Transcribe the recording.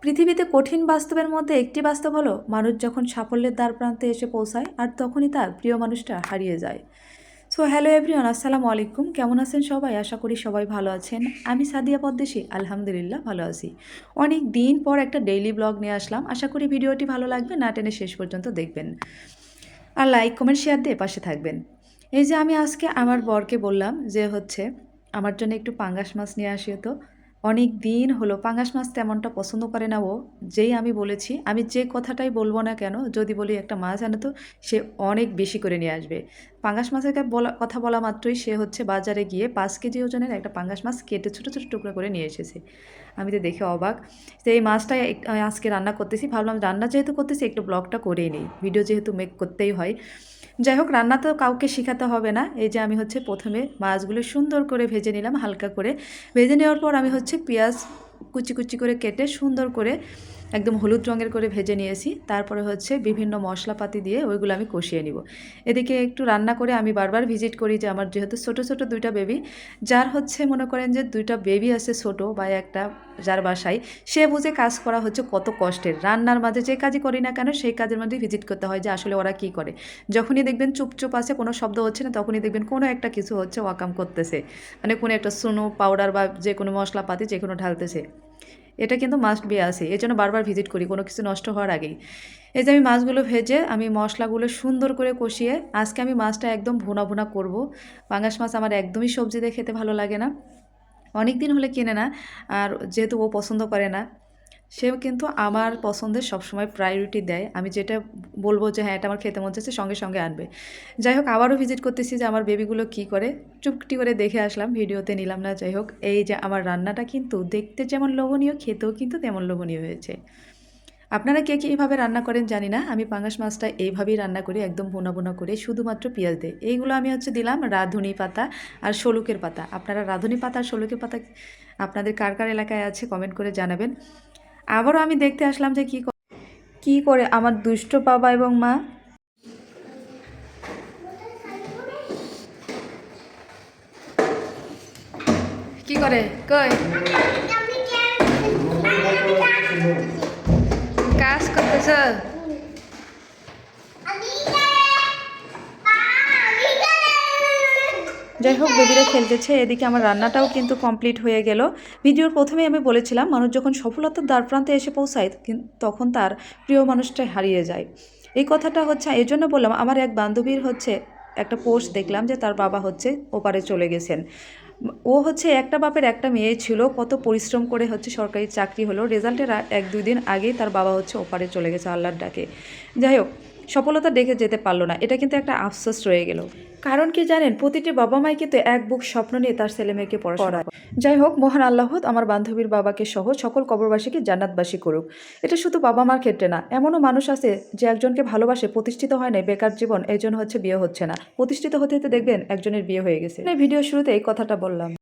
পৃথিবীতে কঠিন বাস্তবের মধ্যে একটি বাস্তব হলো মানুষ যখন সাফল্যের দ্বারপ্রান্তে এসে পৌঁছায় আর তখনই তার প্রিয় মানুষটা হারিয়ে যায়। সো হ্যালো এভরিওয়ান, আসসালামু আলাইকুম। কেমন আছেন সবাই? আশা করি সবাই ভালো আছেন। আমি সাদিয়া পদ্দেশী, আলহামদুলিল্লাহ ভালো আছি। অনেক দিন পর একটা ডেইলি ব্লগ নিয়ে আসলাম। আশা করি ভিডিওটি ভালো লাগবে, না টেনে শেষ পর্যন্ত দেখবেন আর লাইক কমেন্ট শেয়ার দিয়ে পাশে থাকবেন। এই যে আমি আজকে আমার বরকে বললাম যে আমার জন্য একটু পাঙ্গাস মাছ নিয়ে আসিও তো। অনেক দিন হলো পাঙ্গাস মাছ তেমনটা পছন্দ করে না ও। যেই আমি বলেছি, আমি যে কথাটাই বলবো না কেন, যদি বলি একটা মাছ আনে তো সে অনেক বেশি করে নিয়ে আসবে। পাঙ্গাস মাছের কথা বলা মাত্রই সে বাজারে গিয়ে 5 কেজি ওজনের একটা পাঙ্গাস মাছ কেটে ছোটো ছোটো টুকরো করে নিয়ে এসেছে। আমি তো দেখে অবাক। তো এই মাছটাই আজকে রান্না করতেছি। ভাবলাম রান্না যেহেতু করতেছি একটু ব্লগটা করেই নিই, ভিডিও যেহেতু মেক করতেই হয়। যাই হোক, রান্না তো কাউকে শেখাতে হবে না। এই যে আমি প্রথমে মাছগুলো সুন্দর করে ভেজে নিলাম, হালকা করে ভেজে নেওয়ার পর আমি পেঁয়াজ কুচি কুচি করে কেটে সুন্দর করে একদম হলুদ রঙের করে ভেজে নিয়েছি। তারপরে বিভিন্ন মশলাপাতি দিয়ে ওইগুলো আমি কষিয়ে নিব। এদিকে একটু রান্না করে আমি বারবার ভিজিট করি যে আমার যেহেতু ছোটো ছোটো দুইটা বেবি, যার মনে করেন যে দুইটা বেবি আছে ছোটো বা একটা, যার বাসায় সে বুঝে কাজ করা কত কষ্টের। রান্নার মাঝে যে কাজই করি না কেন সেই কাজের মধ্যে ভিজিট করতে হয় যে আসলে ওরা কী করে। যখনই দেখবেন চুপচুপ আছে, কোনো শব্দ হচ্ছে না, তখনই দেখবেন কোনো একটা কিছু ওয়াকাম করতেছে, মানে কোনো একটা সুনো পাউডার বা যে কোনো মশলাপাতি যে কোনো ঢালতেছে। এটা কিন্তু মাস্ট বি আছে, এই জন্য বারবার ভিজিট করি কোনো কিছু নষ্ট হওয়ার আগেই। এই যে আমি মাছগুলো ভেজে আমি মশলাগুলো সুন্দর করে কষিয়ে আজকে আমি মাছটা একদম ভুনা ভুনা করব। পাঙ্গাস মাছ আমার একদমই সবজি দিয়ে খেতে ভালো লাগে না, অনেক দিন হলে কিনে না। আর যেহেতু ও পছন্দ করে না, সেও কিন্তু আমার পছন্দের সবসময় প্রায়োরিটি দেয়। আমি যেটা বলবো যে হ্যাঁ এটা আমার খেতে মন চাচ্ছে, সঙ্গে সঙ্গে আনবে। যাই হোক, আবারও ভিজিট করতেছি যে আমার বেবিগুলো কি করে, চুপটি করে দেখে আসলাম, ভিডিওতে নিলাম না। যাই হোক, এই যে আমার রান্নাটা কিন্তু দেখতে যেমন লোভনীয়, খেতেও কিন্তু তেমন লোভনীয় হয়েছে। আপনারা কে কীভাবে রান্না করেন জানি না, আমি পাঙ্গাস মাছটা এইভাবেই রান্না করি, একদম ভুনা ভুনা করে শুধুমাত্র পেঁয়াজ দিয়ে। এইগুলো আমি দিলাম রাঁধুনি পাতা আর শলুকের পাতা। আপনারা রাঁধুনি পাতা আর শলুকের পাতা আপনাদের কার কার এলাকায় আছে কমেন্ট করে জানাবেন। আবারও আমি দেখতে আসলাম যে কি করে আমার দুষ্ট বাবা এবং মা। কি করে কই কাজ করতেছ? যাই হোক, বেবিরা খেলতেছে, এদিকে আমার রান্নাটাও কিন্তু কমপ্লিট হয়ে গেল। ভিডিওর প্রথমেই আমি বলেছিলাম মানুষ যখন সফলতার দ্বারপ্রান্তে এসে পৌঁছায় তখন তার প্রিয় মানুষটা হারিয়ে যায়। এই কথাটা এই জন্য বললাম, আমার এক বান্ধবীর একটা পোস্ট দেখলাম যে তার বাবা ওপারে চলে গেছেন। ও একটা বাপের একটা মেয়ে ছিল, কত পরিশ্রম করে সরকারি চাকরি হলো, রেজাল্টের 1-2 দিন আগেই তার বাবা ওপারে চলে গেছে আল্লাহর ডাকে। যাই হোক, সফলতা দেখে যেতে পারলো না, এটা কিন্তু একটা আফসোস রয়ে গেল। কারণ কি জানেন, প্রতিটি বাবা মাই কিন্তু এক বুক স্বপ্ন নিয়ে তার ছেলে মেয়েকে পড়ায়। যাই হোক, মহান আল্লাহ আমার বান্ধবীর বাবাকে সহ সকল কবরবাসীকে জান্নাতবাসী করুক। এটা শুধু বাবা মার ক্ষেত্রে না, এমনও মানুষ আছে যে একজনকে ভালোবাসে, প্রতিষ্ঠিত হয় না, বেকার জীবন, এই জন্য বিয়ে হচ্ছে না। প্রতিষ্ঠিত হতে হতে দেখবেন একজনের বিয়ে হয়ে গেছে। ভিডিও শুরুতে এই কথাটা বললাম।